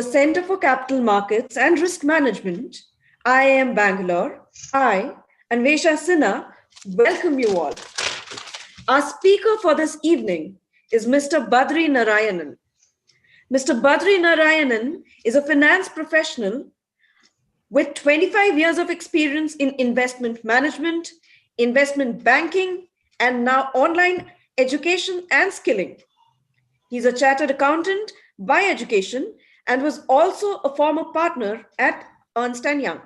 Center for Capital Markets and Risk Management, IIM Bangalore, I, Anvesha Sinha, welcome you all. Our speaker for this evening is Mr. Badri Narayanan. Mr. Badri Narayanan is a finance professional with 25 years of experience in investment management, investment banking, and now online education and skilling. He's a chartered accountant by education and was also a former partner at Ernst & Young.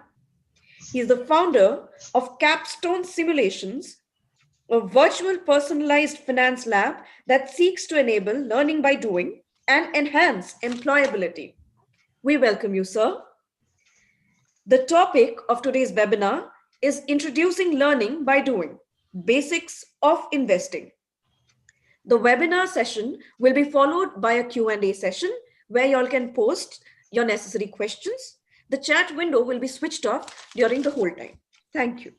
He's the founder of Capstone Simulations, a virtual personalized finance lab that seeks to enable learning by doing and enhance employability. We welcome you, sir. The topic of today's webinar is Introducing Learning by Doing, Basics of Investing. The webinar session will be followed by a Q&A session where you all can post your necessary questions. The chat window will be switched off during the whole time. Thank you.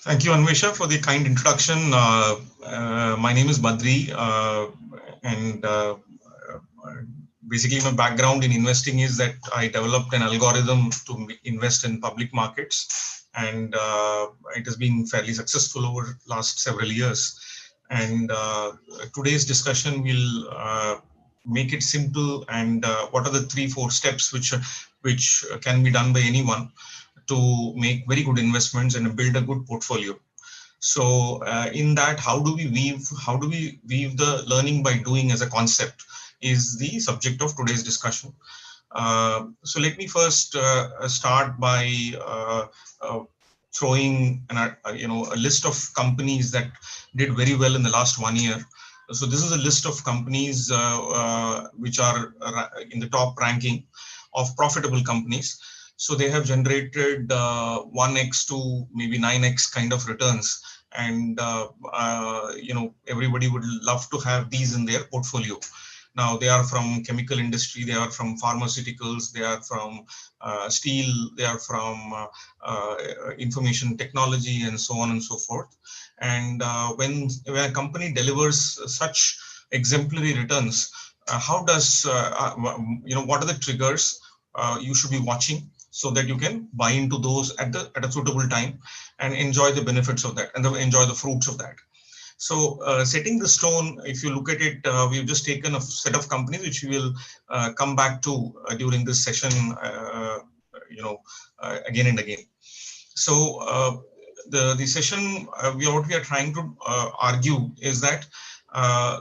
Thank you, Anvesha, for the kind introduction. My name is Badri, and basically my background in investing is that I developed an algorithm to invest in public markets, and it has been fairly successful over the last several years. And today's discussion will make it simple, and what are the 3-4 steps which can be done by anyone to make very good investments and build a good portfolio. So in that, how do we weave the learning by doing as a concept is the subject of today's discussion. So let me first start by throwing a list of companies that did very well in the last 1 year. So this is a list of companies which are in the top ranking of profitable companies. So they have generated 1x to maybe 9x kind of returns, and everybody would love to have these in their portfolio. Now they are from chemical industry, they are from pharmaceuticals, they are from steel, they are from information technology, and so on and so forth. And when a company delivers such exemplary returns, how does what are the triggers you should be watching so that you can buy into those at a suitable time and enjoy the benefits of that and enjoy the fruits of that. So setting the stone, if you look at it, we've just taken a set of companies which we will come back to during this session, again and again. So the session, what we are trying to argue is that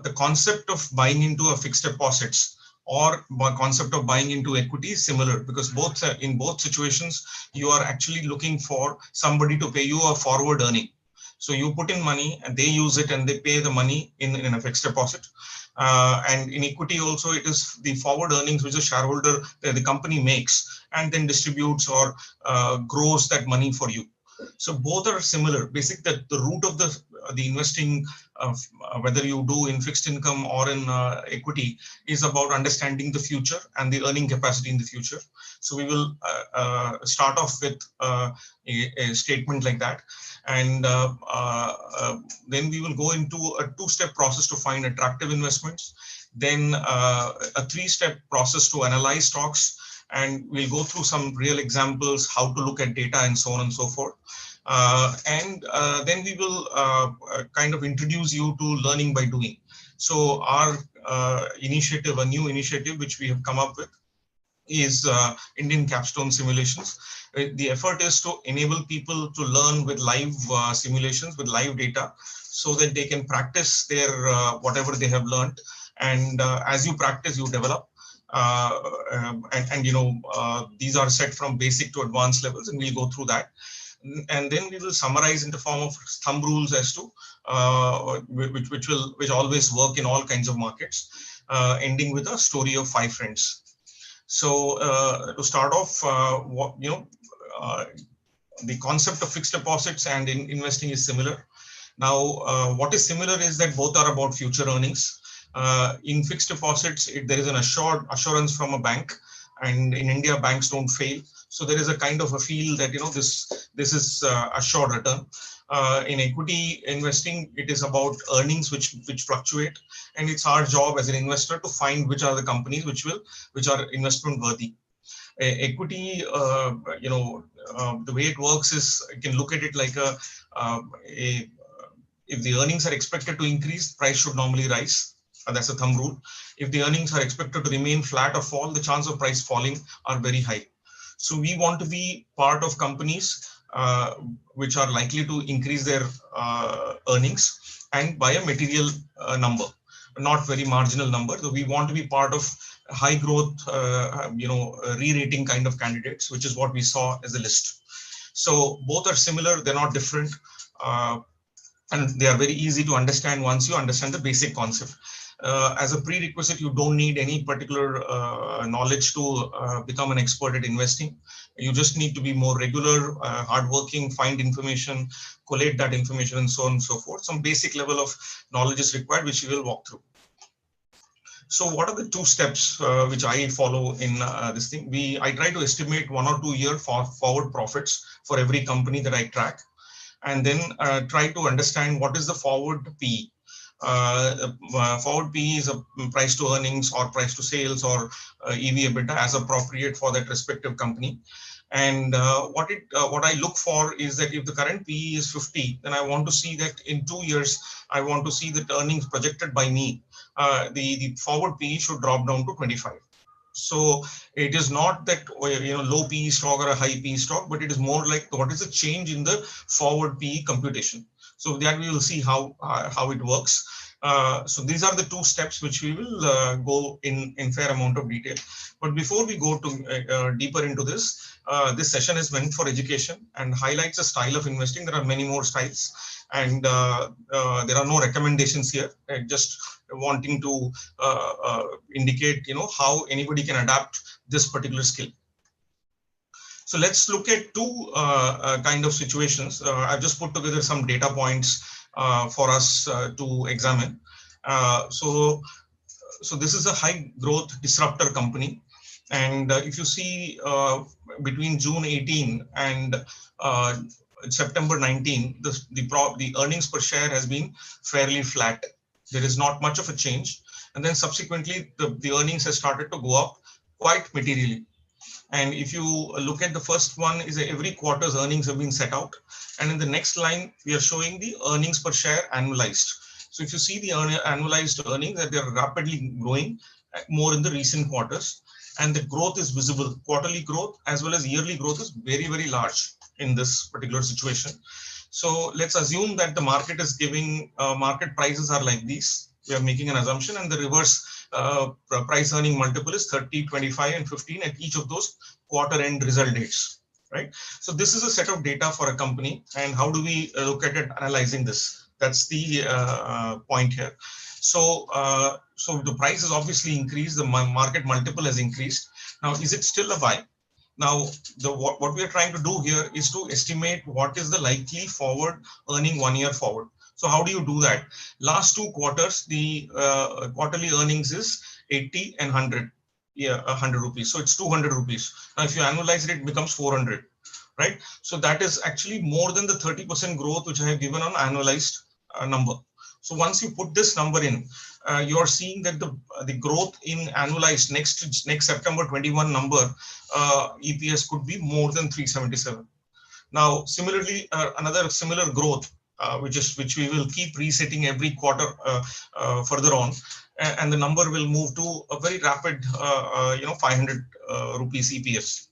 the concept of buying into a fixed deposits or concept of buying into equity is similar, because in both situations, you are actually looking for somebody to pay you a forward earning. So you put in money and they use it and they pay the money in a fixed deposit. And in equity also, it is the forward earnings which the shareholder, the company makes and then distributes or grows that money for you. So both are similar. Basically, the root of the investing, whether you do in fixed income or in equity, is about understanding the future and the earning capacity in the future. So we will start off with a statement like that, and then we will go into a 2-step process to find attractive investments, then a 3-step process to analyze stocks, and we'll go through some real examples, how to look at data and so on and so forth. And then we will kind of introduce you to learning by doing. So our initiative, a new initiative which we have come up with, is Indian Capstone Simulations. The effort is to enable people to learn with live simulations, with live data, so that they can practice their whatever they have learned. And as you practice, you develop. These are set from basic to advanced levels, and we'll go through that. And then we will summarize in the form of thumb rules as to which always work in all kinds of markets, ending with a story of 5 friends. So to start off, the concept of fixed deposits and investing is similar. Now, what is similar is that both are about future earnings. In fixed deposits, there is an assurance from a bank, and in India, banks don't fail. So there is a kind of a feel that this is assured return. In equity investing, it is about earnings which fluctuate, and it's our job as an investor to find which are the companies which are investment worthy. Equity, the way it works is you can look at it like a if the earnings are expected to increase, price should normally rise. That's a thumb rule. If the earnings are expected to remain flat or fall, the chance of price falling are very high. So we want to be part of companies which are likely to increase their earnings and by a material number, not very marginal number. So we want to be part of high growth, re-rating kind of candidates, which is what we saw as a list. So both are similar; they're not different. And they are very easy to understand once you understand the basic concept. As a prerequisite, you don't need any particular knowledge to become an expert at investing. You just need to be more regular, hardworking, find information, collate that information, and so on and so forth. Some basic level of knowledge is required, which we will walk through. So what are the two steps which I follow in this thing? I try to estimate 1 or 2 year forward profits for every company that I track, and then try to understand what is the forward P. Forward P is a price to earnings or price to sales or EV EBITDA as appropriate for that respective company. And what I look for is that if the current PE is 50, then I want to see that in 2 years, I want to see that earnings projected by me, the forward PE should drop down to 25. So it is not that low PE stock or a high PE stock, but it is more like what is the change in the forward PE computation. So that we will see how it works. So these are the two steps which we will go in fair amount of detail. But before we go to deeper into this, this session is meant for education and highlights a style of investing. There are many more styles, and there are no recommendations here. Just wanting to indicate, how anybody can adapt this particular skill. So let's look at two kind of situations. I've just put together some data points for us to examine. So this is a high growth disruptor company. And if you see between June 18 and September 19, the earnings per share has been fairly flat. There is not much of a change. And then subsequently, the earnings has started to go up quite materially. And if you look at the first one, is every quarter's earnings have been set out. And in the next line, we are showing the earnings per share annualized. So if you see the annualized earnings, that they are rapidly growing more in the recent quarters. And the growth is visible. Quarterly growth as well as yearly growth is very, very large in this particular situation. So let's assume that the market is giving, market prices are like these. We are making an assumption, and the reverse price earning multiple is 30, 25, and 15 at each of those quarter end result dates, right? So this is a set of data for a company, and how do we look at it analyzing this? That's the point here. So the price has obviously increased, the market multiple has increased. Now, is it still a buy? Now, what we are trying to do here is to estimate what is the likely forward earning 1 year forward. So how do you do that? Last 2 quarters, the quarterly earnings is 80 and 100. Yeah, 100 rupees. So it's 200 rupees. Now, if you annualize it, it becomes 400, right? So that is actually more than the 30% growth which I have given on annualized number. So once you put this number in, you are seeing that the growth in annualized next September 21 number EPS could be more than 377. Now, similarly, another similar growth, which we will keep resetting every quarter further on, and the number will move to a very rapid, 500 rupees EPS.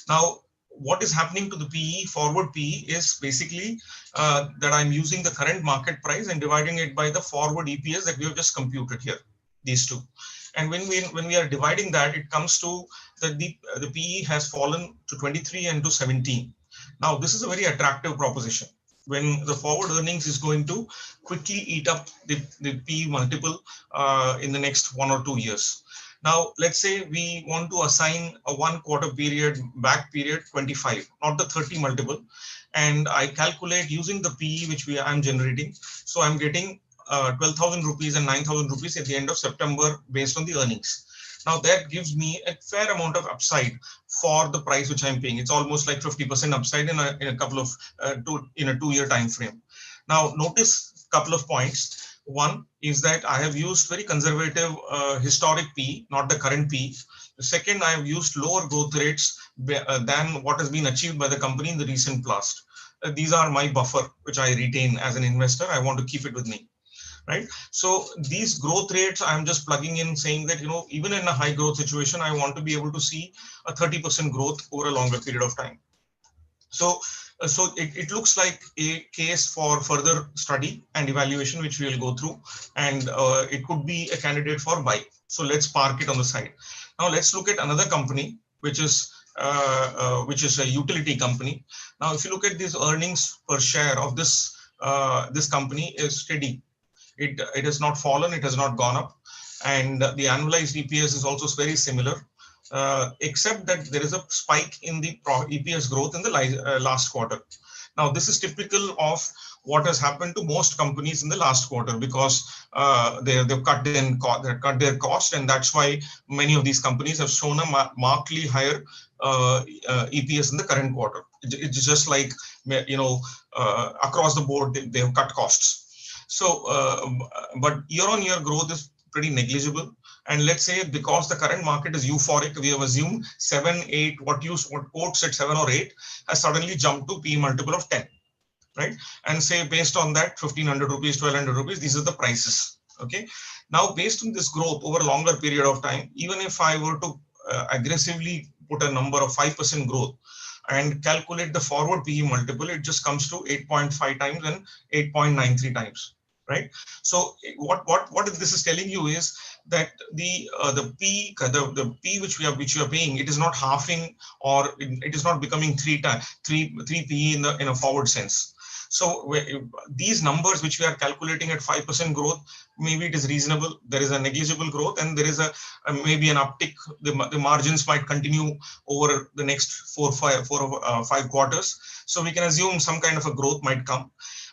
Now, what is happening to the PE, forward PE, is basically that I'm using the current market price and dividing it by the forward EPS that we have just computed here, these two. And when we are dividing that, it comes to that the PE has fallen to 23 and to 17. Now, this is a very attractive proposition when the forward earnings is going to quickly eat up the PE multiple in the next 1 or 2 years. Now, let's say we want to assign a 1 quarter period, back period 25, not the 30 multiple. And I calculate using the PE which I'm generating. So I'm getting 12,000 rupees and 9,000 rupees at the end of September based on the earnings. Now that gives me a fair amount of upside for the price which I'm paying. It's almost like 50% upside in a couple of in a 2-year time frame. Now notice a couple of points. One is that I have used very conservative historic P, not the current P. The second, I have used lower growth rates than what has been achieved by the company in the recent past. These are my buffer, which I retain as an investor. I want to keep it with me, right? So these growth rates, I'm just plugging in, saying that, even in a high growth situation, I want to be able to see a 30% growth over a longer period of time. So, it looks like a case for further study and evaluation, which we will go through, and it could be a candidate for buy. So let's park it on the side. Now let's look at another company, which is a utility company. Now, if you look at these earnings per share of this company is steady. It has not fallen, it has not gone up, and the annualized EPS is also very similar, except that there is a spike in the EPS growth in the last quarter. Now, this is typical of what has happened to most companies in the last quarter, because they've cut their cost, and that's why many of these companies have shown a markedly higher EPS in the current quarter. It's just like, across the board they have cut costs. So, but year-on-year growth is pretty negligible. And let's say, because the current market is euphoric, we have assumed 7, 8, what quotes at 7 or 8 has suddenly jumped to P multiple of 10, right? And say, based on that, 1,500 rupees, 1,200 rupees, these are the prices. Okay. Now, based on this growth over a longer period of time, even if I were to aggressively put a number of 5% growth and calculate the forward PE multiple, it just comes to 8.5 times and 8.93 times. Right. So what this is telling you is that the P which you are paying, it is not halving, or it is not becoming 3 PE in a forward sense. So these numbers which we are calculating at 5% growth, maybe it is reasonable. There is a negligible growth, and there is maybe an uptick. The margins might continue over the next 5 quarters. So we can assume some kind of a growth might come.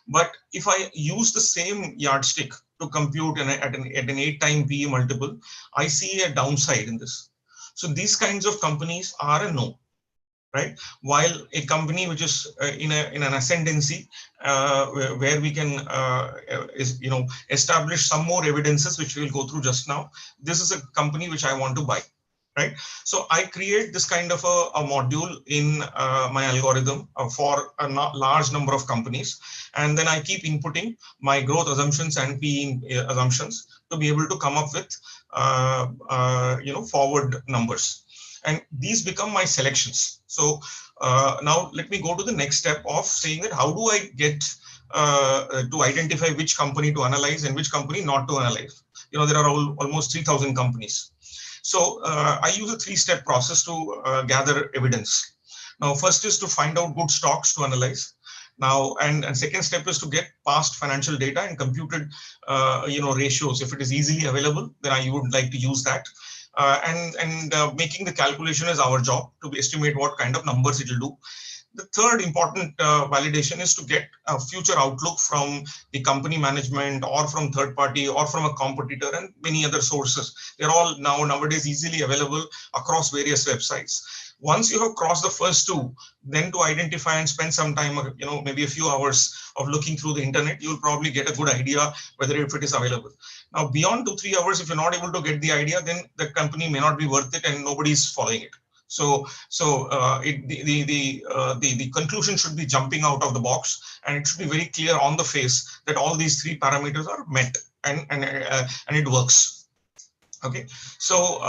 But if I use the same yardstick to compute at an 8-time PE multiple, I see a downside in this. So these kinds of companies are a no, right? While a company which is in an ascendancy, where we can establish some more evidences, which we will go through just now, this is a company which I want to buy. Right. So I create this kind of a module in my algorithm for a large number of companies. And then I keep inputting my growth assumptions and PE assumptions to be able to come up with, forward numbers. And these become my selections. So now let me go to the next step of saying that how do I get to identify which company to analyze and which company not to analyze. There are almost 3,000 companies. So I use a 3-step process to gather evidence. Now, first is to find out good stocks to analyze. Now, and second step is to get past financial data and computed, ratios. If it is easily available, then I would like to use that. And making the calculation is our job, to estimate what kind of numbers it will do. The third important validation is to get a future outlook from the company management, or from third party, or from a competitor, and many other sources. They're all nowadays easily available across various websites. Once you have crossed the first two, then to identify and spend some time, maybe a few hours of looking through the internet, you'll probably get a good idea whether if it is available. Now, beyond 2-3 hours, if you're not able to get the idea, then the company may not be worth it and nobody's following it. So the conclusion should be jumping out of the box, and it should be very clear on the face that all these 3 parameters are met, and it works. Okay, so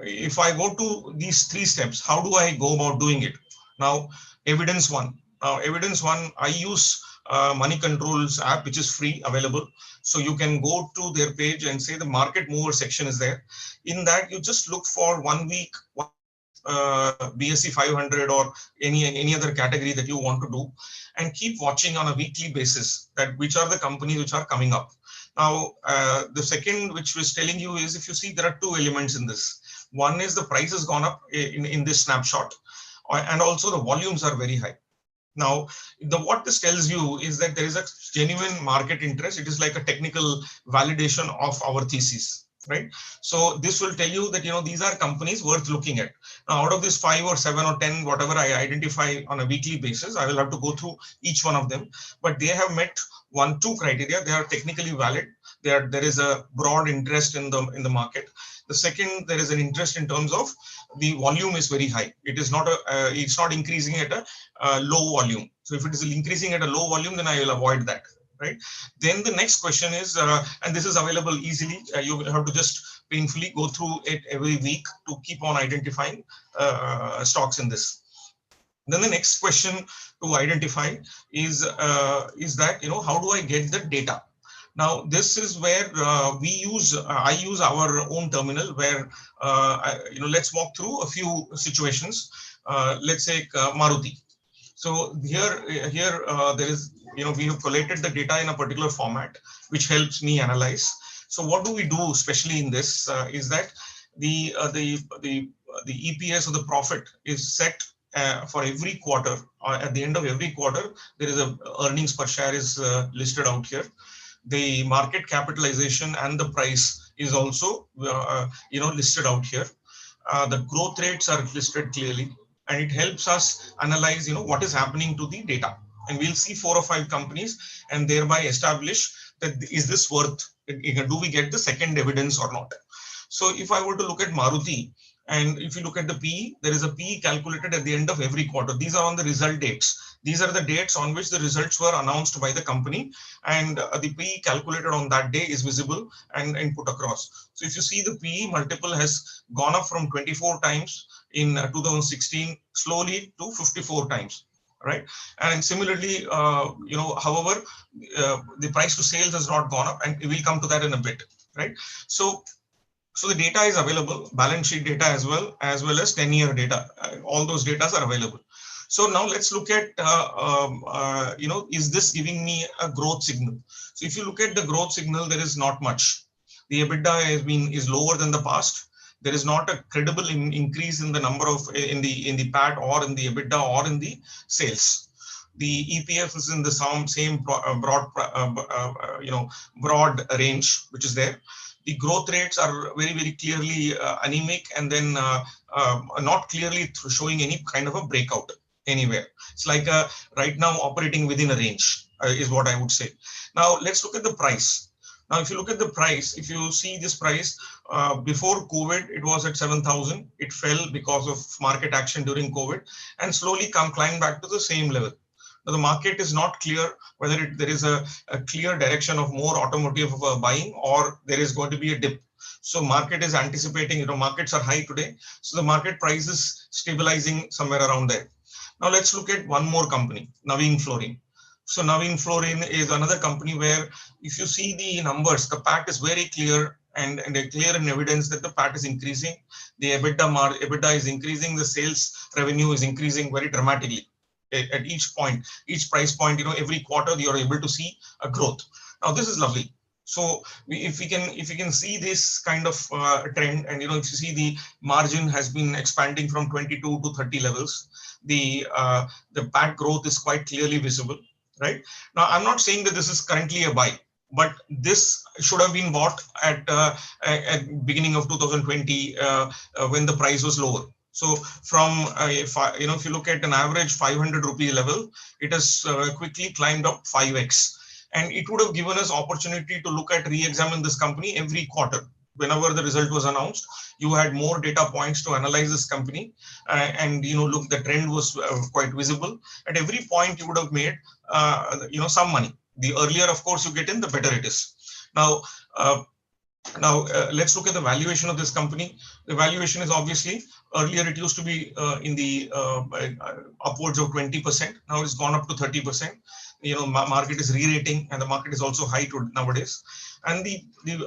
if I go to these 3 steps, how do I go about doing it? Now, evidence one. I use Money Control's app, which is free, available. So you can go to their page and say the market mover section is there. In that, you just look for 1 week, BSE 500 or any other category that you want to do, and keep watching on a weekly basis that which are the companies which are coming up. Now, the second which was telling you is, if you see, there are 2 elements in this. One is the price has gone up in this snapshot, and also the volumes are very high. Now, what this tells you is that there is a genuine market interest. It is like a technical validation of our thesis. right? So this will tell you that, these are companies worth looking at. Now, out of this 5 or 7 or 10, whatever I identify on a weekly basis, I will have to go through each one of them, but they have met two criteria. They are technically valid. There is a broad interest in the market. The second, there is an interest in terms of the volume is very high. It is not it's not increasing at a low volume. So if it is increasing at a low volume, then I will avoid that, right? Then the next question is, and this is available easily. You have to just painfully go through it every week to keep on identifying stocks in this. Then the next question to identify is that, how do I get the data? Now, this is where I use our own terminal where, let's walk through a few situations. Let's say Maruti. So here there is, we have collated the data in a particular format, which helps me analyze. So what do we do, especially in this, is that the EPS or the profit is set for every quarter. At the end of every quarter, there is a earnings per share is listed out here. The market capitalization and the price is also listed out here. The growth rates are listed clearly, and it helps us analyze what is happening to the data, and we'll see 4 or 5 companies and thereby establish that is this worth, do we get the second evidence or not. So if I were to look at Maruti, and if you look at the PE, there is a PE calculated at the end of every quarter. These are on the result dates. These are the dates on which the results were announced by the company, and the PE calculated on that day is visible and put across. So if you see, the PE multiple has gone up from 24 times in 2016 slowly to 54 times, right? And similarly, however, the price to sales has not gone up, and we'll come to that in a bit, right? So the data is available, balance sheet data as well as 10-year data. All those data are available. So now let's look at, is this giving me a growth signal? So if you look at the growth signal, there is not much. The EBITDA is lower than the past. There is not a credible increase in the number of in the PAT or in the EBITDA or in the sales. The EPF is in the same broad range which is there. The growth rates are very, very clearly anemic, and then not clearly showing any kind of a breakout anywhere. It's like right now operating within a range is what I would say. Now let's look at the price. Now, if you look at the price, if you see this price before COVID, it was at 7,000. It fell because of market action during COVID, and slowly climbed back to the same level. Now, the market is not clear whether there is a clear direction of more automotive buying, or there is going to be a dip. So market is anticipating, markets are high today. So the market price is stabilizing somewhere around there. Now let's look at one more company, Navin Fluorine. So Navin Fluorine is another company where if you see the numbers, the PAT is very clear and clear in evidence that the PAT is increasing. The EBITDA is increasing. The sales revenue is increasing very dramatically. At each point, each price point, every quarter you are able to see a growth. Now this is lovely. So if we can see this kind of trend, and if you see the margin has been expanding from 22 to 30 levels, the PAT growth is quite clearly visible, right? Now I'm not saying that this is currently a buy, but this should have been bought at beginning of 2020 when the price was lower. So from if you look at an average 500 rupee level, it has quickly climbed up 5x, and it would have given us opportunity to look at re-examine this company every quarter. Whenever the result was announced, you had more data points to analyze this company, and look, the trend was quite visible. At every point, you would have made some money. The earlier, of course, you get in, the better it is. Now. Let's look at the valuation of this company. The valuation is obviously, earlier it used to be in the upwards of 20%. Now it's gone up to 30%. Market is re-rating, and the market is also high nowadays. And the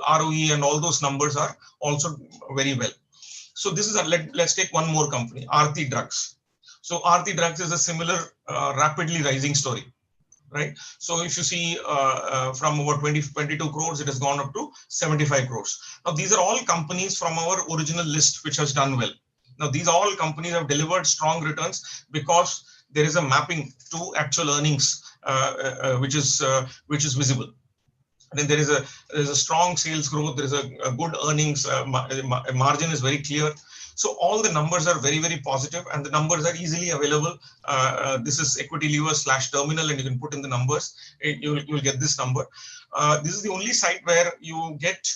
ROE and all those numbers are also very well. So this is let's take one more company, Aarti Drugs. So Aarti Drugs is a similar rapidly rising story. Right. So if you see from over 22 crores, it has gone up to 75 crores. Now, these are all companies from our original list, which has done well. Now, these all companies have delivered strong returns because there is a mapping to actual earnings, which is visible. Then there is a strong sales growth. There is a good earnings margin is very clear. So all the numbers are very, very positive, and the numbers are easily available. This is equity lever slash terminal, and you can put in the numbers. You'll get this number. This is the only site where you get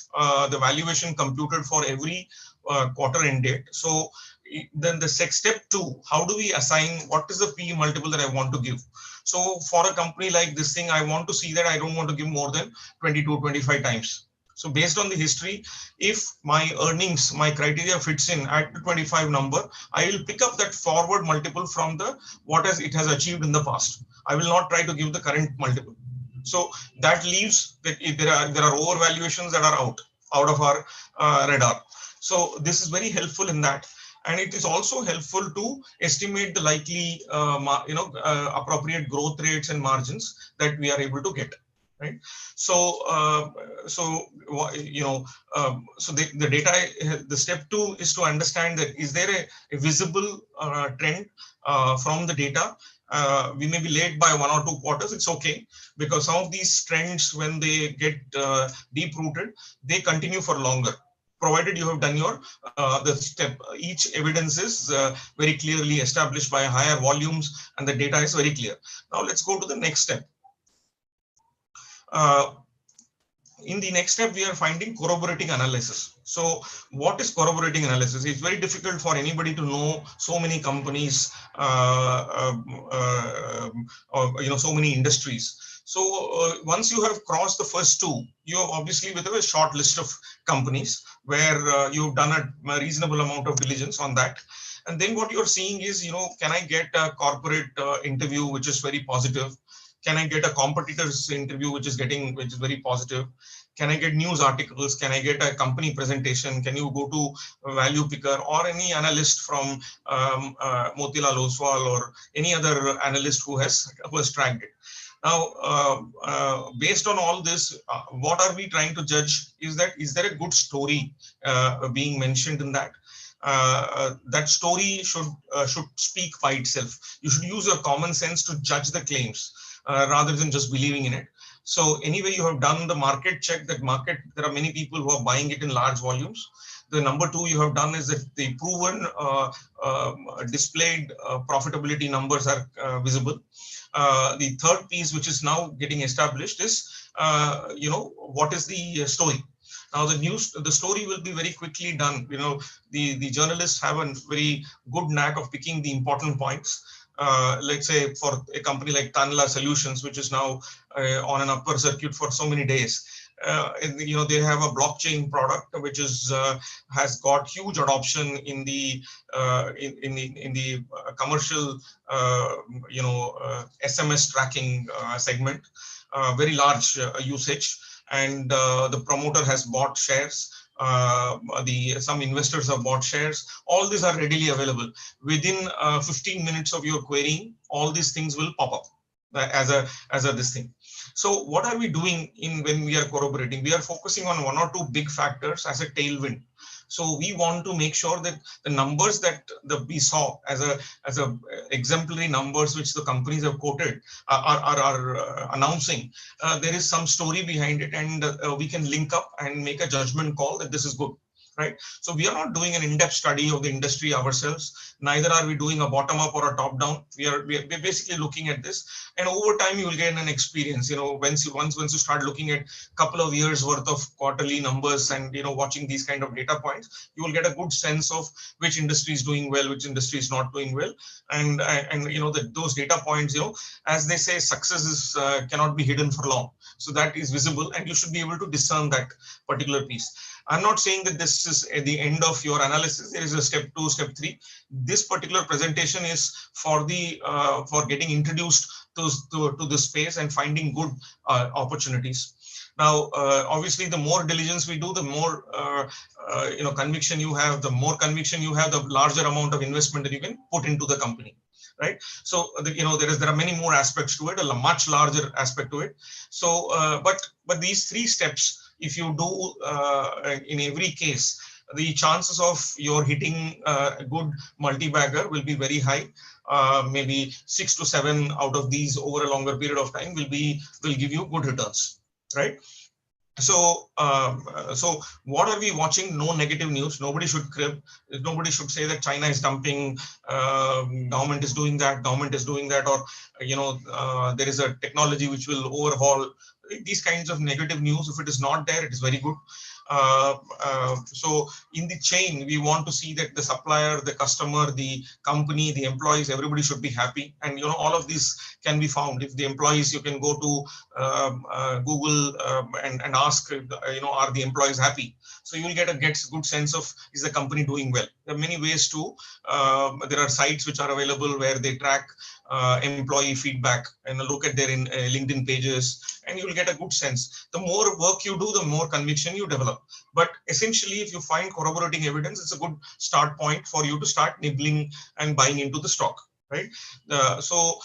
the valuation computed for every quarter end date. So then the step two, how do we assign what is the P multiple that I want to give? So for a company like this thing, I want to see that I don't want to give more than 22, 25 times. So based on the history, if my earnings, my criteria fits in at the 25 number, I will pick up that forward multiple from the what has it has achieved in the past. I will not try to give the current multiple. So that leaves that there are overvaluations that are out of our radar. So this is very helpful in that, and it is also helpful to estimate the likely appropriate growth rates and margins that we are able to get, right? So so the data, the step two is to understand that is there a visible trend from the data. We may be late by 1 or 2 quarters. It's okay, because some of these trends, when they get deep rooted, they continue for longer, provided you have done your the step. Each evidence is very clearly established by higher volumes, and the data is very clear. Now let's go to the next step. Uh, in the next step, we are finding corroborating analysis. So what is corroborating analysis? It's very difficult for anybody to know so many companies, so many industries. So once you have crossed the first two, you have obviously with a short list of companies where you've done a reasonable amount of diligence on that. And then what you're seeing is, can I get a corporate interview, which is very positive? Can I get a competitor's interview, which is very positive? Can I get news articles? Can I get a company presentation? Can you go to Value Picker or any analyst from Motilal Oswal or any other analyst who has tracked it? Now, based on all this, what are we trying to judge is there a good story being mentioned in that? That story should speak by itself. You should use your common sense to judge the claims rather than just believing in it. So anyway, you have done the market check. That market, there are many people who are buying it in large volumes. The number two you have done is that the proven displayed profitability numbers are visible. The third piece, which is now getting established, is what is the story. Now the story will be very quickly done. The journalists have a very good knack of picking the important points. Let's say for a company like Tanla Solutions, which is now on an upper circuit for so many days. They have a blockchain product which has got huge adoption in the commercial SMS tracking segment, very large usage, and the promoter has bought shares. Some investors have bought shares. All these are readily available. Within 15 minutes of your querying, all these things will pop up as a this thing. So what are we doing when we are corroborating? We are focusing on one or two big factors as a tailwind. So we want to make sure that the numbers that we saw as a exemplary numbers which the companies have quoted are announcing, there is some story behind it, and we can link up and make a judgment call that this is good. Right? So we are not doing an in-depth study of the industry ourselves. Neither are we doing a bottom-up or a top-down. We're basically looking at this, and over time you will gain an experience. Once you start looking at a couple of years worth of quarterly numbers and watching these kind of data points, you will get a good sense of which industry is doing well, which industry is not doing well, and those data points. As they say, success is cannot be hidden for long. So that is visible, and you should be able to discern that particular piece. I'm not saying that this is at the end of your analysis. There is a step 2, step 3. This particular presentation is for getting introduced to the space and finding good opportunities. Now, obviously, the more diligence we do, the more conviction you have. The more conviction you have, the larger amount of investment that you can put into the company. Right. So there are many more aspects to it, a much larger aspect to it. So, but these 3 steps, if you do in every case, the chances of your hitting a good multi-bagger will be very high. Maybe 6 to 7 out of these over a longer period of time will give you good returns, right? So what are we watching? No negative news. Nobody should crib. Nobody should say that China is dumping. Government is doing that. Government is doing that, or there is a technology which will overhaul. These kinds of negative news, if it is not there, it is very good. So in the chain, we want to see that the supplier, the customer, the company, the employees, everybody should be happy. And all of these can be found. If the employees, you can go to Google and ask, are the employees happy? So you will get a good sense of, is the company doing well? There are many ways to. There are sites which are available where they track employee feedback and look at their LinkedIn pages, and you will get a good sense. The more work you do, the more conviction you develop. But essentially, if you find corroborating evidence, it's a good start point for you to start nibbling and buying into the stock. Right. So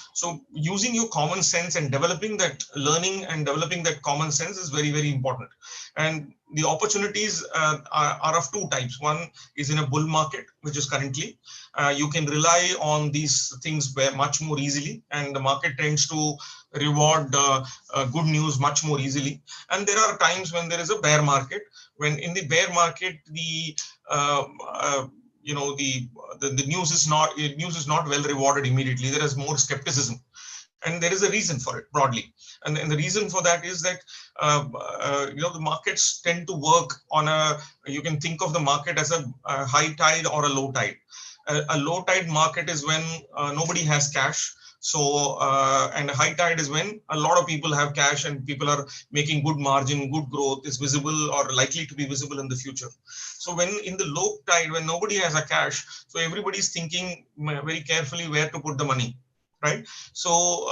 using your common sense and developing that learning and developing that common sense is very, very important. And the opportunities are of two types. One is in a bull market, which is currently, you can rely on these things much more easily, and the market tends to reward good news much more easily. And there are times when there is a bear market, when in the bear market, the news is not well rewarded immediately. There is more skepticism, and there is a reason for it broadly. And the reason for that is that the markets tend to work on you can think of the market as a high tide or a low tide. A low tide market is when nobody has cash. So, and a high tide is when a lot of people have cash and people are making good margin, good growth is visible or likely to be visible in the future. So when in the low tide, when nobody has a cash, so everybody's thinking very carefully where to put the money. Right. So,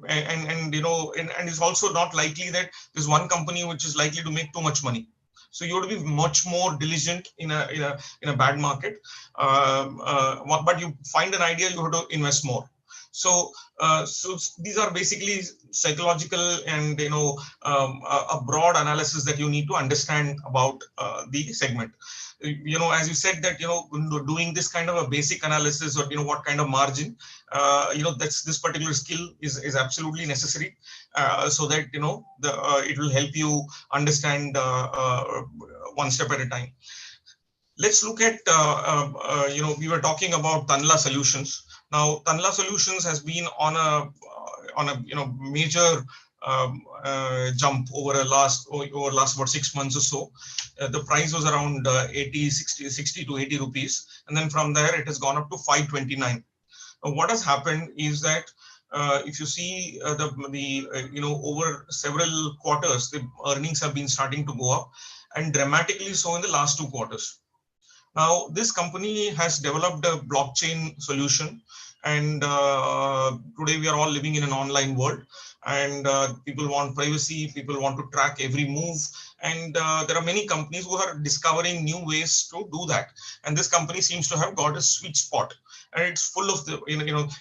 and it's also not likely that there's one company which is likely to make too much money. So you have to be much more diligent in a bad market. But you find an idea, you have to invest more. So these are basically psychological and a broad analysis that you need to understand about the segment. As you said that doing this kind of a basic analysis, or what kind of margin, that's this particular skill is absolutely necessary, so that it will help you understand one step at a time. Let's look at we were talking about Tanla Solutions. Now, Tanla Solutions has been on a major jump over last about 6 months or so. The price was around 60 to 80 rupees, and then from there it has gone up to 529. Now, what has happened is that if you see over several quarters, the earnings have been starting to go up, and dramatically so in the last 2 quarters. Now, this company has developed a blockchain solution, and today we are all living in an online world, and people want privacy, people want to track every move, and there are many companies who are discovering new ways to do that. And this company seems to have got a sweet spot, and it's full of the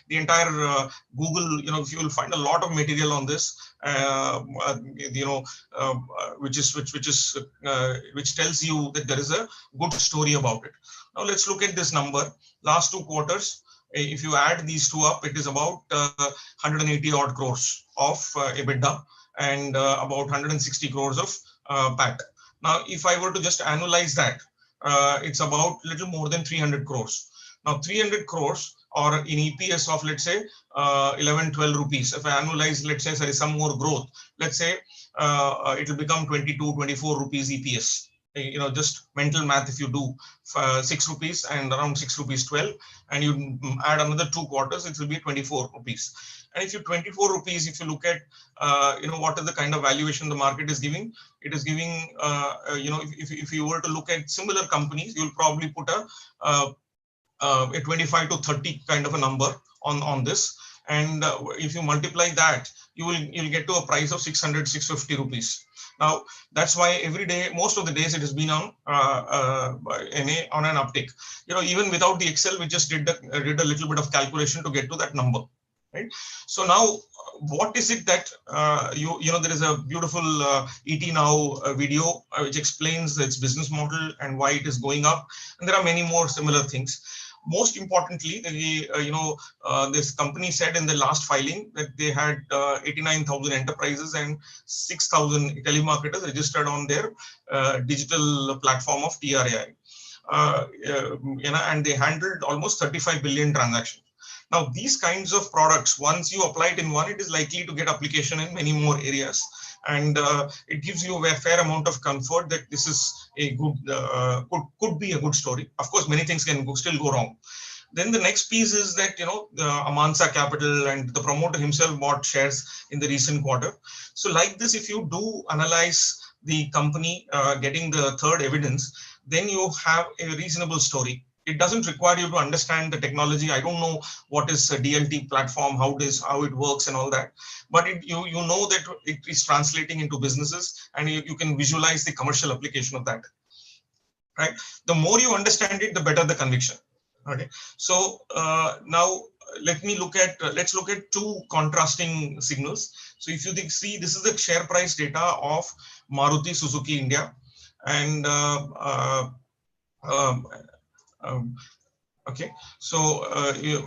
the entire Google. If you will find a lot of material on this, which tells you that there is a good story about it. Now let's look at this number. Last 2 quarters, if you add these two up, it is about 180 odd crores of EBITDA, and about 160 crores of PAT. Now, if I were to just annualize that, it's about little more than 300 crores. Now, 300 crores, or in EPS of, let's say, 11, 12 rupees. If I annualize, let's say there is some more growth, let's say it will become 22, 24 rupees EPS. Just mental math, if you do 6 rupees and around 6 rupees 12, and you add another 2 quarters, it will be 24 rupees. And if you 24 rupees, if you look at, what is the kind of valuation the market is giving, it is giving, if you were to look at similar companies, you'll probably put a 25 to 30 kind of a number on this. And if you multiply that, you'll get to a price of 600, 650 rupees. Now, that's why every day, most of the days, it has been on an uptick. Even without the Excel, we just did a little bit of calculation to get to that number. right? So now, what is it that you know? There is a beautiful ET Now video which explains its business model and why it is going up, and there are many more similar things. Most importantly, this company said in the last filing that they had 89,000 enterprises and 6,000 telemarketers registered on their digital platform of TRAI. And they handled almost 35 billion transactions. Now, these kinds of products, once you apply it in one, it is likely to get application in many more areas. And it gives you a fair amount of comfort that this is a good, could be a good story. Of course, many things can still go wrong. Then the next piece is that, the Amansa Capital and the promoter himself bought shares in the recent quarter. So like this, if you do analyze the company getting the third evidence, then you have a reasonable story. It doesn't require you to understand the technology. I don't know what is a DLT platform, how it works and all that. But you know that it is translating into businesses, and you can visualize the commercial application of that. Right? The more you understand it, the better the conviction. Okay. So now let's look at two contrasting signals. So if you see, this is the share price data of Maruti Suzuki India, and um, um, okay. So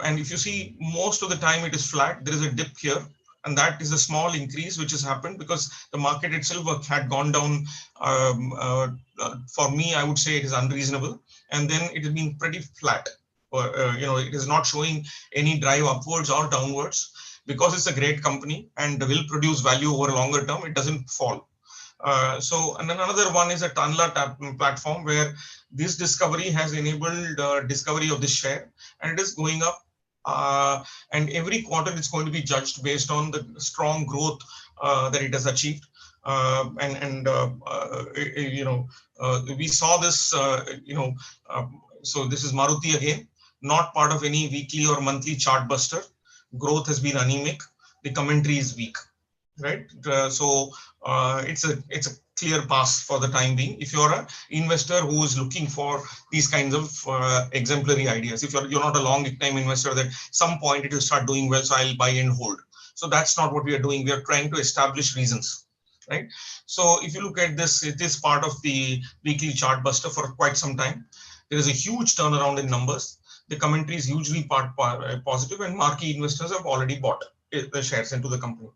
and if you see, most of the time it is flat. There is a dip here, and that is a small increase which has happened because the market itself had gone down. For me, I would say it is unreasonable, and then it has been pretty flat. It is not showing any drive upwards or downwards because it's a great company and will produce value over a longer term. It doesn't fall. And then another one is a Tanla platform where this discovery has enabled discovery of this share, and it is going up. And every quarter it's going to be judged based on the strong growth that it has achieved. We saw this. So this is Maruti again, not part of any weekly or monthly chart buster. Growth has been anemic. The commentary is weak. Right. It's a clear pass for the time being. If you're an investor who is looking for these kinds of exemplary ideas, if you're not a long time investor that some point it will start doing well, so I'll buy and hold. So that's not what we are doing. We are trying to establish reasons. Right. So if you look at this, it is part of the weekly chart buster for quite some time. There is a huge turnaround in numbers. The commentary is hugely positive, and marquee investors have already bought the shares into the company.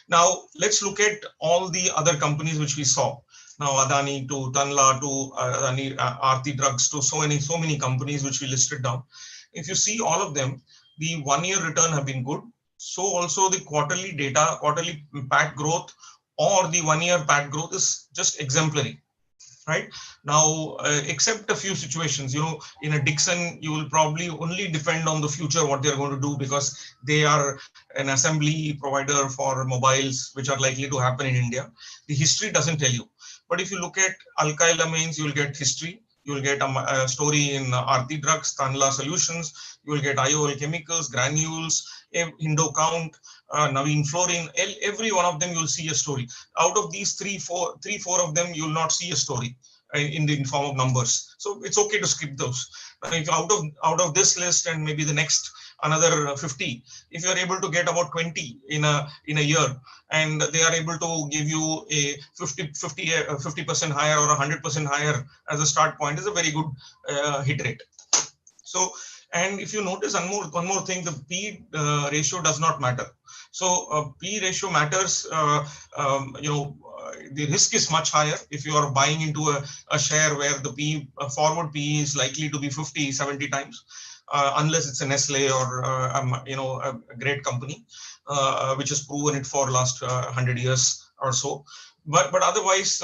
Now, let's look at all the other companies which we saw. Now, Adani to Tanla to Adani, Aarti Drugs to so many companies which we listed down. If you see all of them, the 1 year return have been good. So also the quarterly data, quarterly PAT growth or the 1 year PAT growth is just exemplary. Right now, except a few situations, in a Dixon, you will probably only depend on the future, what they're going to do, because they are an assembly provider for mobiles, which are likely to happen in India. The history doesn't tell you. But if you look at alkyl amines, you will get history. You will get a story in Aarti Drugs, Tanla Solutions. You will get IOL Chemicals, Granules, Indo Count, Naveen Fluorine. Every one of them you'll see a story. Out of these three, four of them, you'll not see a story in the form of numbers. So it's okay to skip those. If out of this list and maybe the next another 50, if you're able to get about 20 in a year, and they are able to give you a 50% higher or 100% higher as a start point, is a very good hit rate. So, and if you notice one more thing, the P ratio does not matter. So P ratio matters. The risk is much higher if you are buying into a share where the forward P is likely to be 50, 70 times. Unless it's a Nestle or a great company which has proven it for last 100 years or so. But otherwise,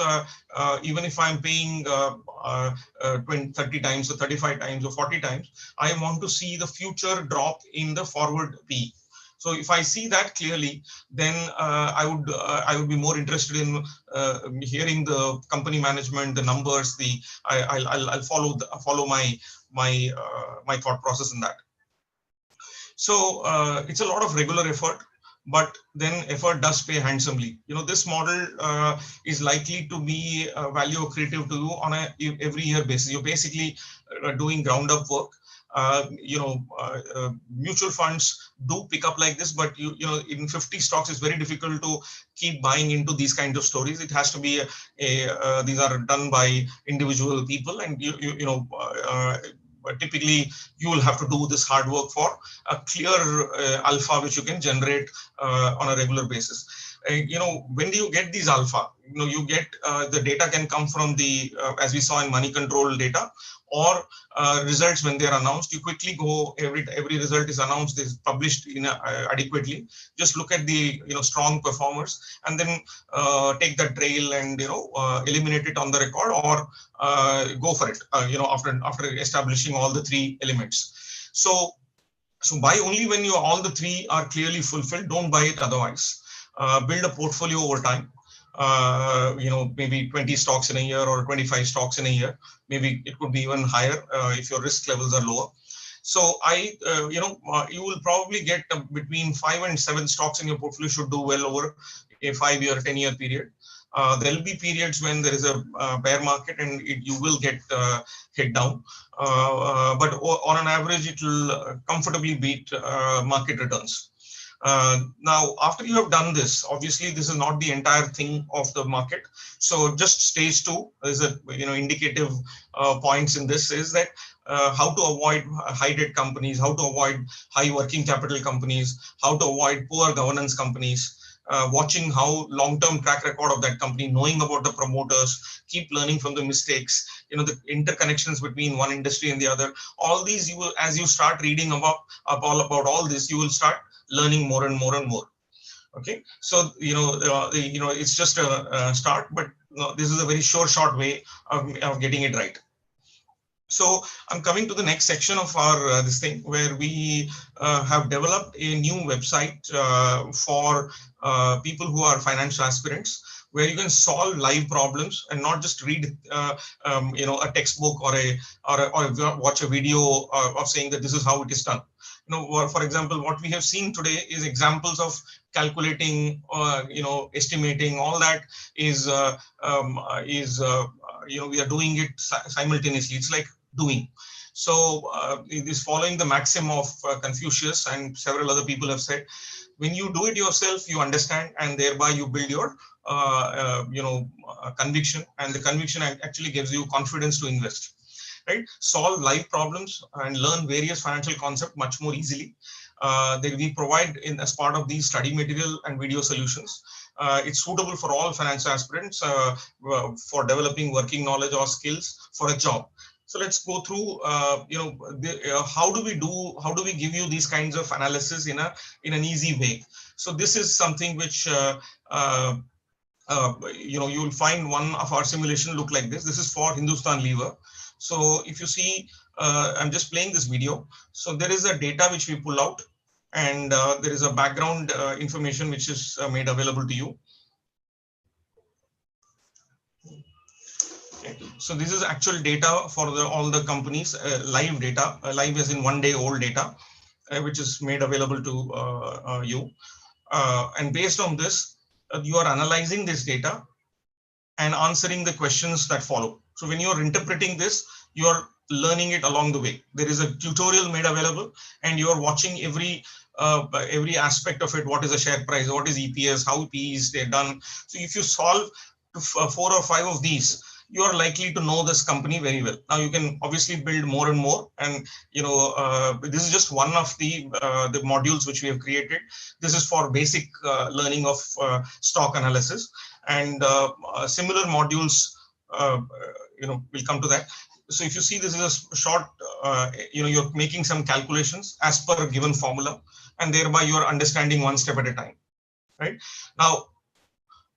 even if I'm paying 20, 30 times or 35 times or 40 times, I want to see the future drop in the forward P. So if I see that clearly, then I would be more interested in hearing the company management, the numbers. I'll follow my thought process in that. So it's a lot of regular effort, but then effort does pay handsomely. This model is likely to be value accretive to you on a every year basis. You're basically doing ground up work. mutual funds do pick up like this, but in 50 stocks, it's very difficult to keep buying into these kinds of stories. It has to be these are done by individual people, and but typically you will have to do this hard work for a clear alpha which you can generate on a regular basis. When do you get these alpha? You get the data can come from the as we saw in money control data, or results when they are announced. You quickly go, every result is announced, is published in adequately. Just look at the strong performers, and then take that trail and eliminate it on the record, or go for it after establishing all the three elements. So buy only when all the three are clearly fulfilled. Don't buy it otherwise. Build a portfolio over time. Maybe 20 stocks in a year or 25 stocks in a year. Maybe it could be even higher if your risk levels are lower. So you will probably get between 5 and 7 stocks in your portfolio should do well over a 5-year, 10-year period. There will be periods when there is a bear market and you will get hit down. But on an average, it will comfortably beat market returns. Now, after you have done this, obviously this is not the entire thing of the market. So just stage 2 is a indicative points in this is that how to avoid high debt companies, how to avoid high working capital companies, how to avoid poor governance companies. Watching how long-term track record of that company, knowing about the promoters, keep learning from the mistakes, the interconnections between one industry and the other. All these you will, as you start reading about all this, you will start learning more and more and more. Okay, so it's just a start, but this is a very short way of getting it right. So I'm coming to the next section of our this thing, where we have developed a new website for people who are financial aspirants, where you can solve live problems and not just read a textbook or watch a video of saying that this is how it is done. For example, what we have seen today is examples of calculating, estimating. All that is we are doing it simultaneously. It's like doing. So it is following the maxim of Confucius, and several other people have said, when you do it yourself, you understand, and thereby you build your conviction, and the conviction actually gives you confidence to invest. Right? Solve live problems and learn various financial concepts much more easily. We provide as part of these study material and video solutions. It's suitable for all financial aspirants for developing working knowledge or skills for a job. So let's go through, how do we give you these kinds of analysis in an easy way. So this is something which you will find one of our simulation look like this. This is for Hindustan Lever. So if you see, I'm just playing this video. So there is a data which we pull out, and there is a background information which is made available to you. Okay. So this is actual data for all the companies, live data, live as in 1 day old data, which is made available to you. And based on this, you are analyzing this data and answering the questions that follow. So when you're interpreting this, you're learning it along the way. There is a tutorial made available, and you're watching every aspect of it. What is the share price? What is EPS? How PEs they're done? So if you solve 4 or 5 of these, you are likely to know this company very well. Now you can obviously build more and more, and this is just one of the modules which we have created. This is for basic learning of stock analysis, and similar modules. We'll come to that. So if you see, this is a short, you're making some calculations as per a given formula, and thereby you are understanding one step at a time, right? Now,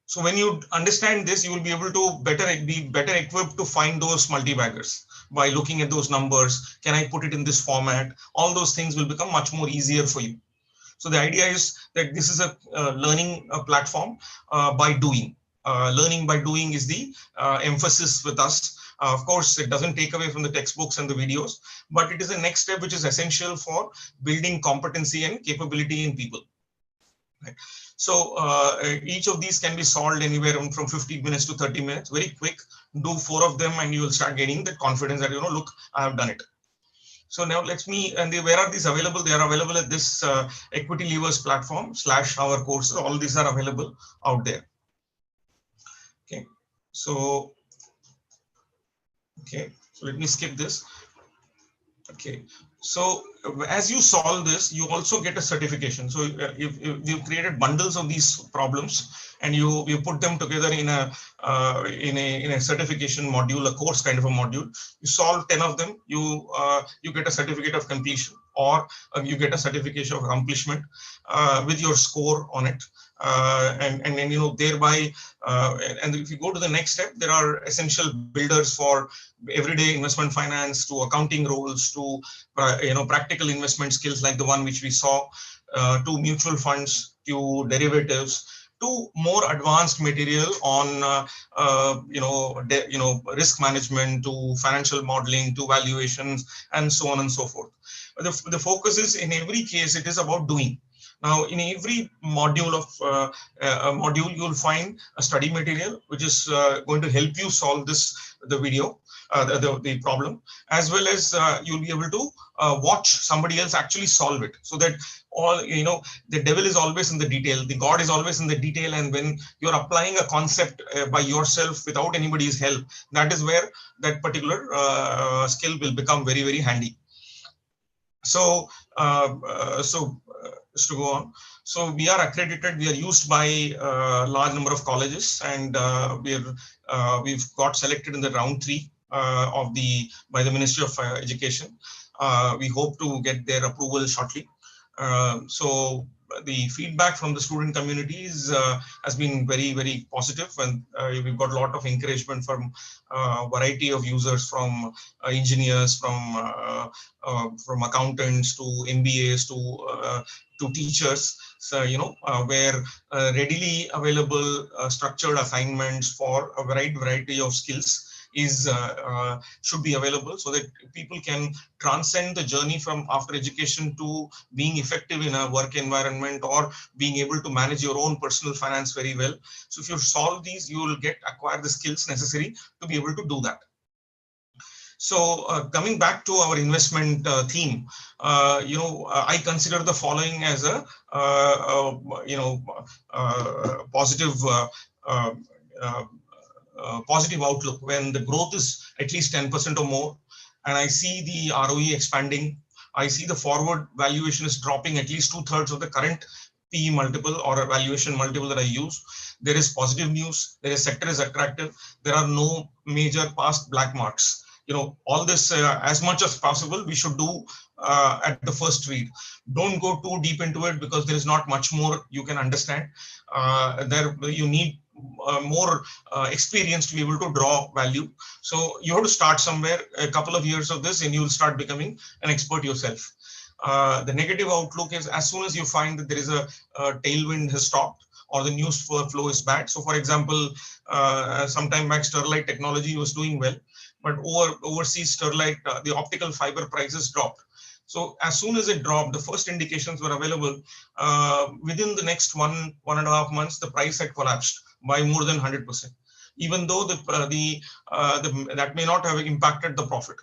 so when you understand this, you will be able to be better equipped to find those multi-baggers by looking at those numbers. Can I put it in this format? All those things will become much more easier for you. So the idea is that this is a learning platform by doing. Learning by doing is the emphasis with us. Of course, it doesn't take away from the textbooks and the videos, but it is a next step which is essential for building competency and capability in people. Right? So each of these can be solved anywhere from 15 minutes to 30 minutes, very quick. Do 4 of them and you will start getting the confidence that, look, I have done it. So now where are these available? They are available at this Equity Levers platform / our courses. All these are available out there. Okay. So, so let me skip this. Okay, so as you solve this, you also get a certification. So if you've created bundles of these problems and you put them together in a certification module, a course kind of a module. You solve 10 of them, you get a certificate of completion, or you get a certificate of accomplishment with your score on it. And then thereby, and if you go to the next step, there are essential builders for everyday investment finance, to accounting roles, to practical investment skills like the one which we saw, to mutual funds, to derivatives, to more advanced material on risk management, to financial modeling, to valuations, and so on and so forth. The focus is, in every case, it is about doing. Now, in every module you'll find a study material which is going to help you solve the video, the problem, as well as you'll be able to watch somebody else actually solve it. So that the devil is always in the detail, the God is always in the detail, and when you're applying a concept by yourself without anybody's help, that is where that particular skill will become very, very handy. So, just to go on. So we are accredited. We are used by a large number of colleges, and we've got selected in the round 3 by the Ministry of Education. We hope to get their approval shortly. So the feedback from the student communities has been very, very positive, and we've got a lot of encouragement from a variety of users, from engineers, from accountants to MBAs to teachers. So where readily available structured assignments for a variety of skills should be available, so that people can transcend the journey from after education to being effective in a work environment, or being able to manage your own personal finance very well. So if you solve these, you will acquire the skills necessary to be able to do that. So coming back to our investment theme, I consider the following as a positive positive outlook. When the growth is at least 10% or more, and I see the ROE expanding, I see the forward valuation is dropping at least 2/3 of the current PE multiple or a valuation multiple that I use. There is positive news. There is sector is attractive. There are no major past black marks. All this, as much as possible, we should do at the first read. Don't go too deep into it, because there is not much more you can understand. You need more experience to be able to draw value. So you have to start somewhere, a couple of years of this, and you will start becoming an expert yourself. The negative outlook is, as soon as you find that there is a tailwind has stopped, or the news flow is bad. So for example, some time back, Sterlite Technology was doing well, but overseas Sterlite, the optical fiber prices dropped. So as soon as it dropped, the first indications were available. Within the next 1.5 months, the price had collapsed by more than 100%, even though that may not have impacted the profit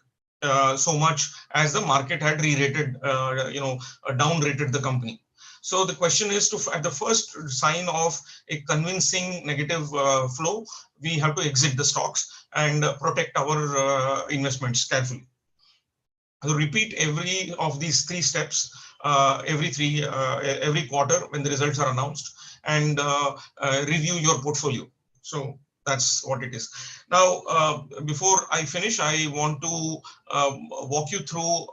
so much as the market had re-rated, down-rated the company. So the question is, at the first sign of a convincing negative flow, we have to exit the stocks and protect our investments carefully. So repeat every of these 3 steps every quarter when the results are announced, and review your portfolio. So that's what it is. Now, before I finish, I want to walk you through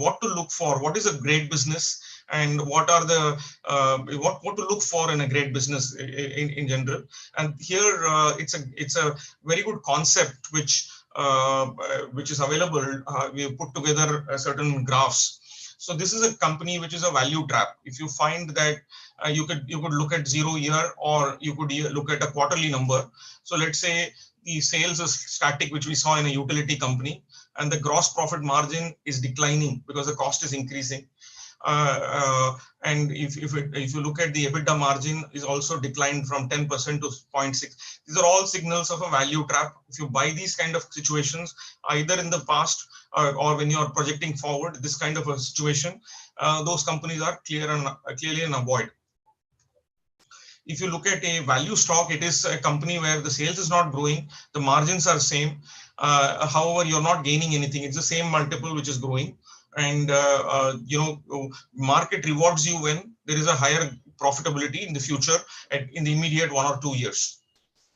what to look for. What is a great business, and what are the what to look for in a great business in general. And here it's a very good concept which is available. We have put together certain graphs. So this is a company which is a value trap. If you find that you could look at 0 year, or you could look at a quarterly number. So let's say the sales is static, which we saw in a utility company, and the gross profit margin is declining because the cost is increasing. And if you look at the EBITDA margin is also declined from 10% to 0.6. These are all signals of a value trap. If you buy these kind of situations, either in the past or when you are projecting forward this kind of a situation, those companies are clearly an avoid. If you look at a value stock, it is a company where the sales is not growing, the margins are same. However, you're not gaining anything. It's the same multiple which is growing, and market rewards you when there is a higher profitability in the future, in the immediate 1 or 2 years,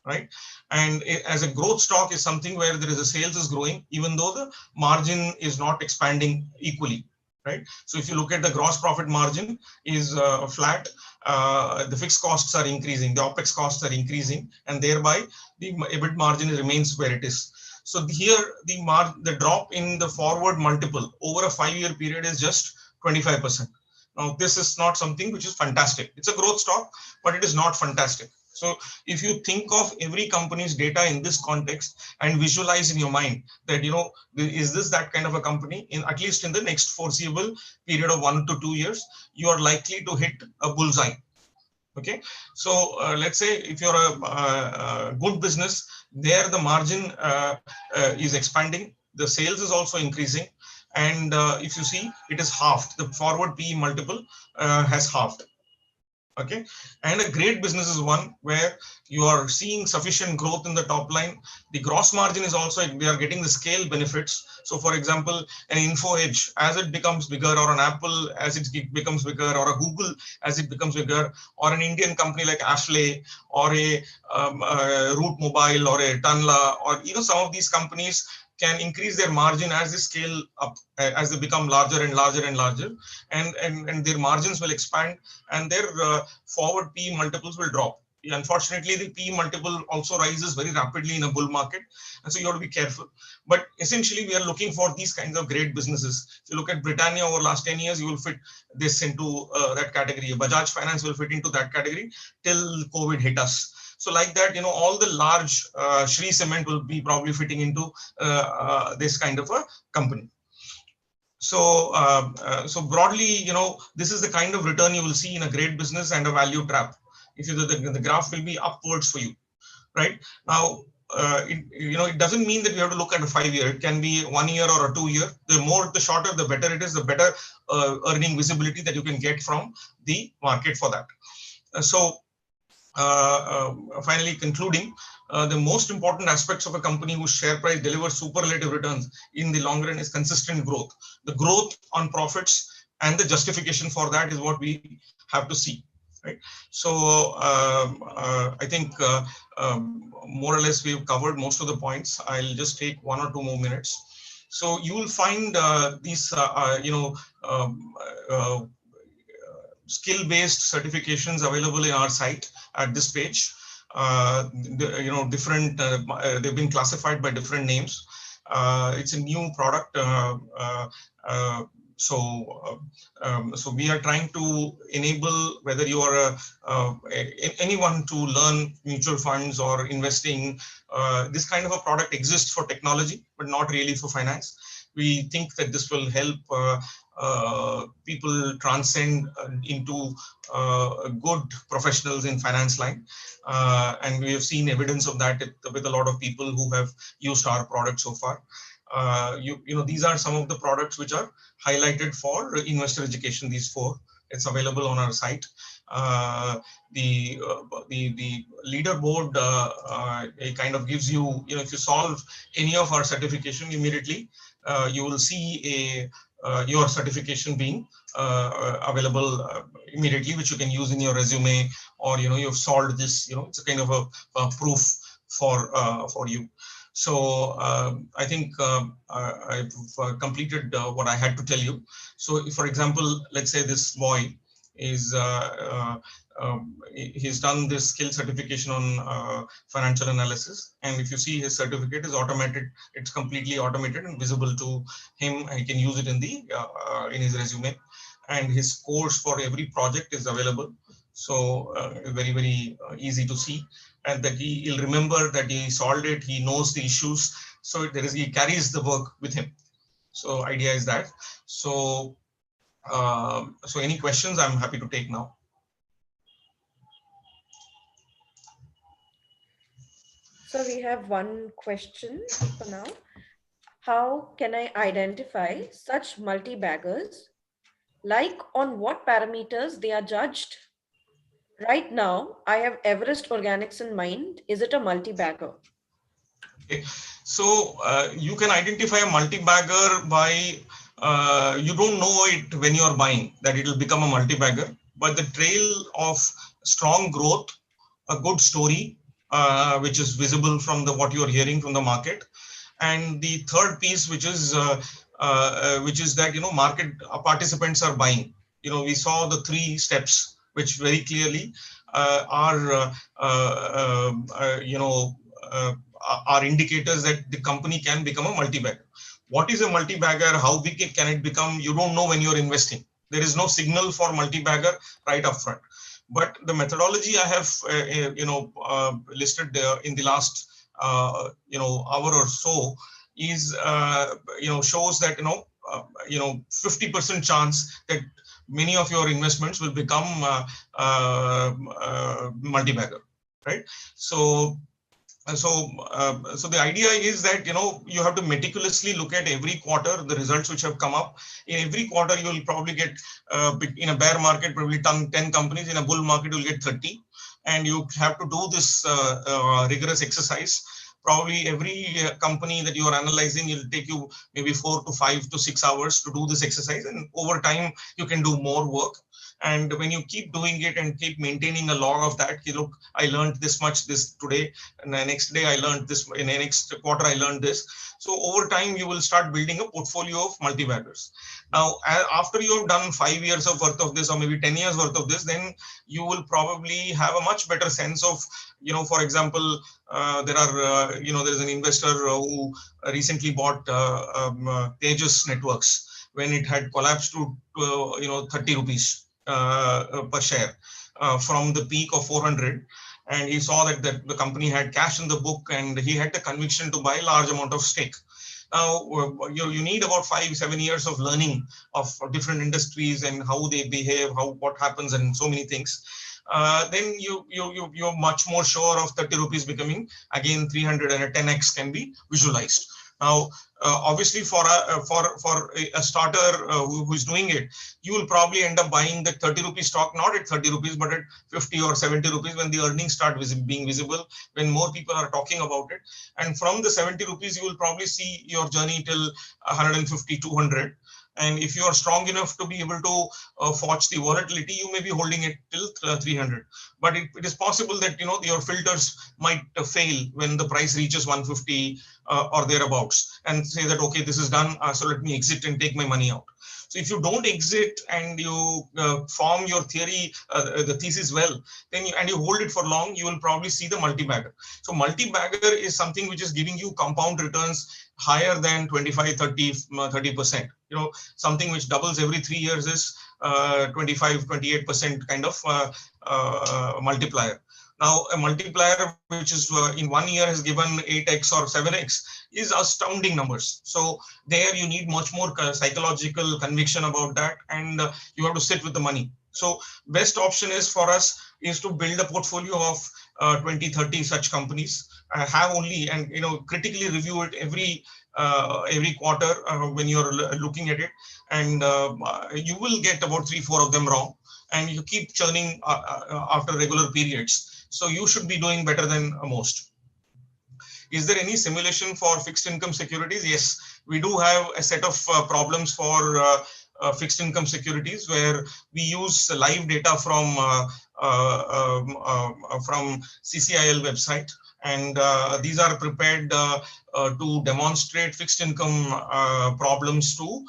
right? And as a growth stock is something where there is a sales is growing even though the margin is not expanding equally, right? So if you look at the gross profit margin is flat, the fixed costs are increasing, the OPEX costs are increasing, and thereby the EBIT margin remains where it is. So here the drop in the forward multiple over a 5-year period is just 25%. Now this is not something which is fantastic. It's a growth stock, but it is not fantastic. So if you think of every company's data in this context and visualize in your mind that, is this that kind of a company, in at least in the next foreseeable period of 1 to 2 years, you are likely to hit a bullseye. Okay, so let's say if you're a good business, there the margin is expanding, the sales is also increasing, and if you see, it is halved. The forward PE multiple has halved. Okay, and a great business is one where you are seeing sufficient growth in the top line. The gross margin is also, we are getting the scale benefits. So for example, an Info Edge, as it becomes bigger, or an Apple as it becomes bigger, or a Google as it becomes bigger, or an Indian company like Ashley, or a Root Mobile, or a Tanla, or some of these companies can increase their margin as they scale up, as they become larger and larger and larger, and their margins will expand, and their forward PE multiples will drop. Unfortunately, the PE multiple also rises very rapidly in a bull market, and so you have to be careful. But essentially, we are looking for these kinds of great businesses. If you look at Britannia over the last 10 years, you will fit this into that category. Bajaj Finance will fit into that category till COVID hit us. So like that, all the large Shree Cement will be probably fitting into this kind of a company. So, so broadly, this is the kind of return you will see in a great business and a value trap. If the graph will be upwards for you, right? Now, it doesn't mean that you have to look at a 5-year. It can be 1 year or a 2 year. The shorter, the better it is, the better earning visibility that you can get from the market for that. Finally concluding, the most important aspects of a company whose share price delivers superlative returns in the long run is consistent growth. The growth on profits and the justification for that is what we have to see, right? So I think more or less we've covered most of the points. I'll just take 1 or 2 more minutes. So you will find these skill-based certifications available in our site at this page. Different, they've been classified by different names. It's a new product. So we are trying to enable whether you are anyone to learn mutual funds or investing. This kind of a product exists for technology, but not really for finance. We think that this will help people transcend into good professionals in finance line, and we have seen evidence of that with a lot of people who have used our product so far. These are some of the products which are highlighted for investor education. These 4, it's available on our site. The leaderboard it kind of gives you, if you solve any of our certification immediately, you will see your certification being available immediately, which you can use in your resume, or you've solved this. It's a kind of a proof for you. So I think I've completed what I had to tell you. So if, for example, let's say this boy is he's done this skill certification on financial analysis, and if you see, his certificate is automated. It's completely automated and visible to him. He can use it in in his resume, and his scores for every project is available. So very easy to see, and that he'll remember that he solved it. He knows the issues, so he carries the work with him. So idea is that. So So any questions, I'm happy to take now. So we have one question for now. How can I identify such multi-baggers? Like on what parameters they are judged? Right now, I have Everest Organics in mind. Is it a multi-bagger? Okay. So you can identify a multi-bagger by, you don't know it when you're buying that it will become a multi-bagger, but the trail of strong growth, a good story, which is visible from the what you're hearing from the market, and the third piece, which is that market participants are buying. We saw the three steps, which very clearly are are indicators that the company can become a multi-bagger. What is a multi-bagger? How big can it become? You don't know when you're investing. There is no signal for multi-bagger right up front. But the methodology I have, listed in the last, hour or so is, shows that, 50% chance that many of your investments will become multi-bagger, right? So so the idea is that you have to meticulously look at every quarter the results which have come up. In every quarter you will probably get, in a bear market, probably 10 companies. In a bull market you'll get 30, and you have to do this rigorous exercise. Probably every company that you are analyzing, it'll take you maybe 4 to 5 to 6 hours to do this exercise, and over time you can do more work. And when you keep doing it and keep maintaining a log of that, look, I learned this much this today, and the next day I learned this, in the next quarter I learned this. So over time you will start building a portfolio of multi-baggers. Now after you have done 5 years of worth of this, or maybe 10 years worth of this, then you will probably have a much better sense of, for example, there's an investor who recently bought Tejas Networks when it had collapsed to 30 rupees per share, from the peak of 400. And he saw that the company had cash in the book, and he had the conviction to buy a large amount of stake. Now, you need about 5-7 years of learning of different industries and how they behave, what happens, and so many things. Then you're much more sure of 30 rupees becoming again 300, and a 10x can be visualized. Now, obviously, for a starter who is doing it, you will probably end up buying the 30 rupee stock not at 30 rupees but at 50 or 70 rupees when the earnings start being visible, when more people are talking about it. And from the 70 rupees, you will probably see your journey till 150, 200. And if you are strong enough to be able to watch the volatility, you may be holding it till 300. But it is possible that your filters might fail when the price reaches 150 or thereabouts, and say that, okay, this is done, so let me exit and take my money out. So if you don't exit and you form your theory, the thesis well, then and you hold it for long, you will probably see the multi-bagger. So multi-bagger is something which is giving you compound returns higher than 25, 30%. Something which doubles every 3 years is 25, 28% kind of multiplier. Now, a multiplier which is in 1 year has given 8x or 7x is astounding numbers. So there you need much more psychological conviction about that, and you have to sit with the money. So best option is for us is to build a portfolio of 20, 30 such companies. Have only, and critically review it every quarter when you're looking at it, and you will get about 3-4 of them wrong, and you keep churning after regular periods. So you should be doing better than most. Is there any simulation for fixed income securities? Yes, we do have a set of problems for fixed income securities, where we use live data from CCIL website, and these are prepared to demonstrate fixed income problems to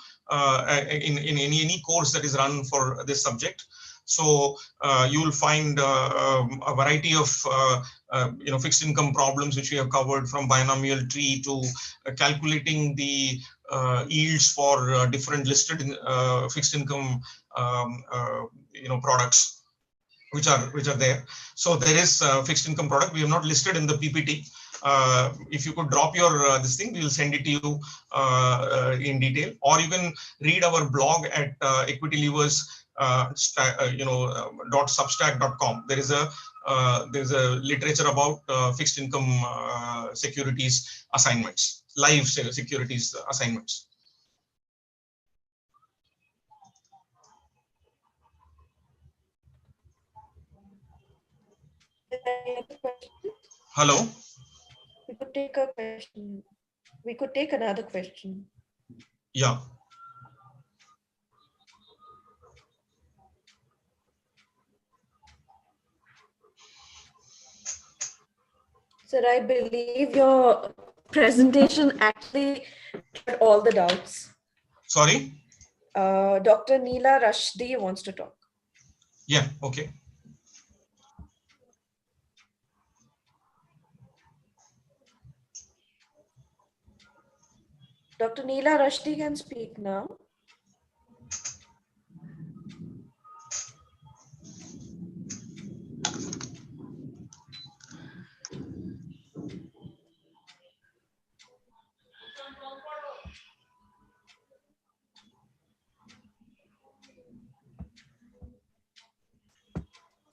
in any course that is run for this subject. So you will find a variety of fixed income problems which we have covered, from binomial tree to calculating the yields for different listed fixed income products which are there. So there is fixed income product we have not listed in the PPT. if you could drop your this thing, we will send it to you in detail, or you can read our blog at equitylevers .substack.com. There's a literature about fixed income securities assignments, live securities assignments. Hello. We could take a question. We could take another question. Yeah. Sir, I believe your presentation actually cleared all the doubts. Sorry? Dr. Neela Rashdi wants to talk. Yeah, okay. Dr. Neela Rashdi can speak now.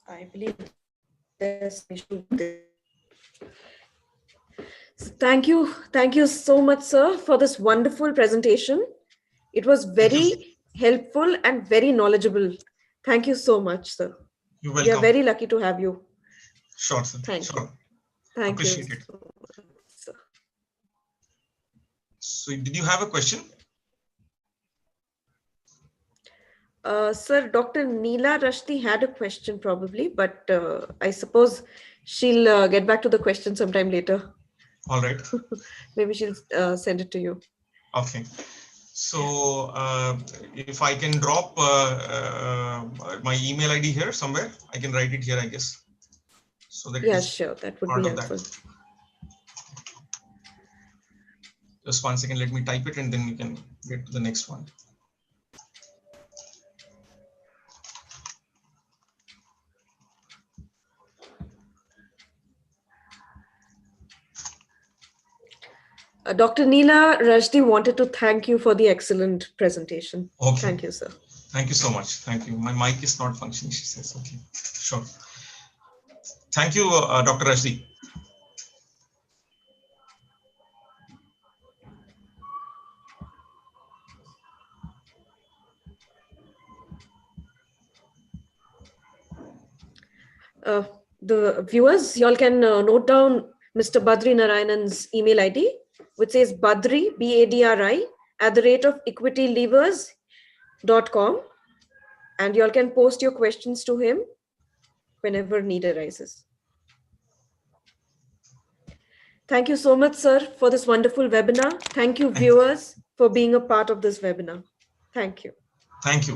I believe there's an issue with this. Thank you so much, sir, for this wonderful presentation. It was very helpful and very knowledgeable. Thank you so much, sir. You're We are welcome. very lucky to have you. Sure, sir. Thank sure. you. Thank Appreciate you it. so much, sir. So, did you have a question? Sir, Dr. Neela Rashdi had a question probably, but I suppose she'll get back to the question sometime later. All right. Maybe she'll send it to you. Okay. So, if I can drop my email ID here somewhere, I can write it here, I guess. So that Yeah, sure. That would be helpful. Just 1 second, let me type it and then we can get to the next one. Dr. Neela Rashdi wanted to thank you for the excellent presentation. Okay. Thank you, sir. Thank you so much. Thank you. My mic is not functioning, she says. Okay, sure. Thank you, Dr. Rashdi. The viewers, y'all can note down Mr. Badri Narayanan's email ID, which says Badri, BADRI, @equitylevers.com. And y'all can post your questions to him whenever need arises. Thank you so much, sir, for this wonderful webinar. Thank you, viewers, for being a part of this webinar. Thank you. Thank you.